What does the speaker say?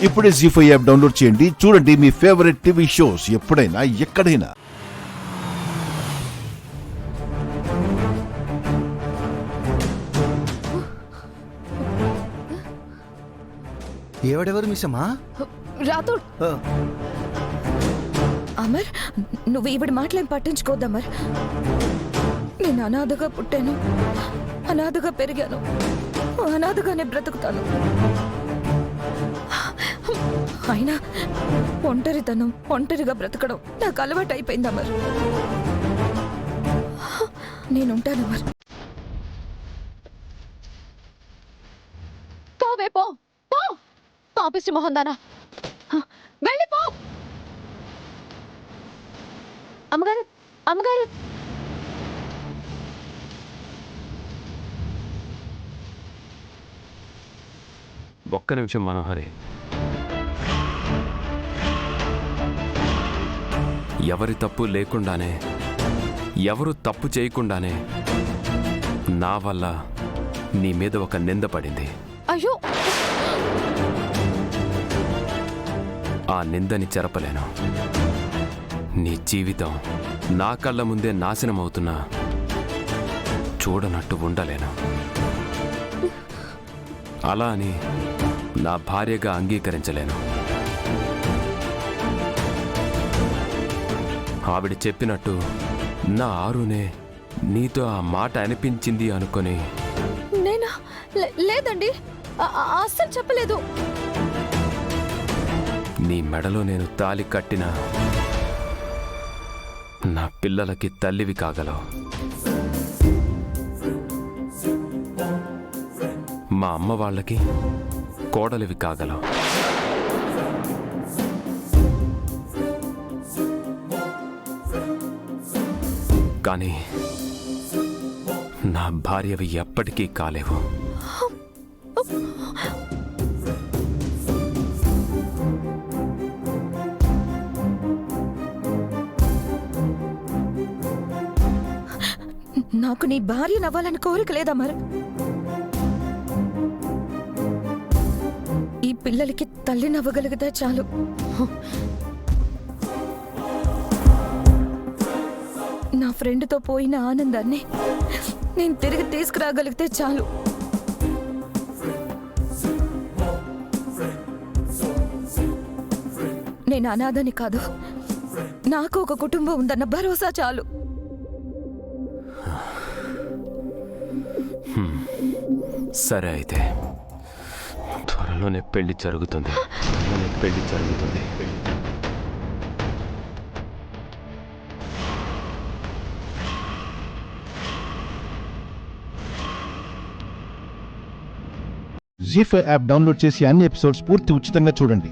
ఇప్పుడే జీ5 app download చేయండి. చూడండి మీ ఫేవరెట్ టీవీ షోస్ ఎప్పుడైనా ఎక్కడైనా. ఎవడెవరు మిస్సమ్మా? రాథోడ్. అమర్, నువ్వు ఈవిడ మాటలేం పట్టించుకోద్దు అమర్. నేను అనాథగా పుట్టాను, అనాథగా పెరిగాను, అనాథగానే బ్రతుకుతాను. అయినా ఒంటరితనం, ఒంటరిగా బ్రతకడం నాకు అలవాటు అయిపోయింది అమర్. నేనుంటాను అమర్. పోవే పో పో, పాపిష్టి మొహం దానా, వెళ్ళిపో. అమ్మగారు, అమ్మగారు. ఒక్క నిమిషం మనోహరి. ఎవరి తప్పు లేకుండానే, ఎవరు తప్పు చేయకుండానే నా వల్ల నీ మీద ఒక నింద పడింది. అయ్యో, ఆ నిందని చెరపలేను. నీ జీవితం నా కళ్ళ ముందే నాశనం అవుతున్నా చూడనట్టు ఉండలేను. అలా అని నా భార్యగా అంగీకరించలేను. ఆవిడ చెప్పినట్టు నా ఆరునే నీతో ఆ మాట అనిపించింది అనుకొని. నేనా? లేదండి, అస్సలు చెప్పలేదు. నీ మెడలో నేను తాళి కట్టిన నా పిల్లలకి తల్లివి కాగలవు. మా అమ్మ వాళ్ళకి కోడలివి కాగలవు. కానీ నా భార్యవి ఎప్పటికీ కాలేవు. నాకు నీ భార్య నవ్వాలని కోరిక లేదా మరి? ఈ పిల్లలకి తల్లి నవ్వగలిగితే చాలు. నా ఫ్రెండ్తో పోయిన ఆనందాన్ని నేను తిరిగి తీసుకురాగలిగితే చాలు. నేను అనాథని కాదు, నాకు ఒక కుటుంబం ఉందన్న భరోసా చాలు. సరే, అయితే త్వరలోనే పెళ్లి జరుగుతుంది. జీ5 యాప్ డౌన్లోడ్ చేసి అన్ని ఎపిసోడ్స్ పూర్తి ఉచితంగా చూడండి.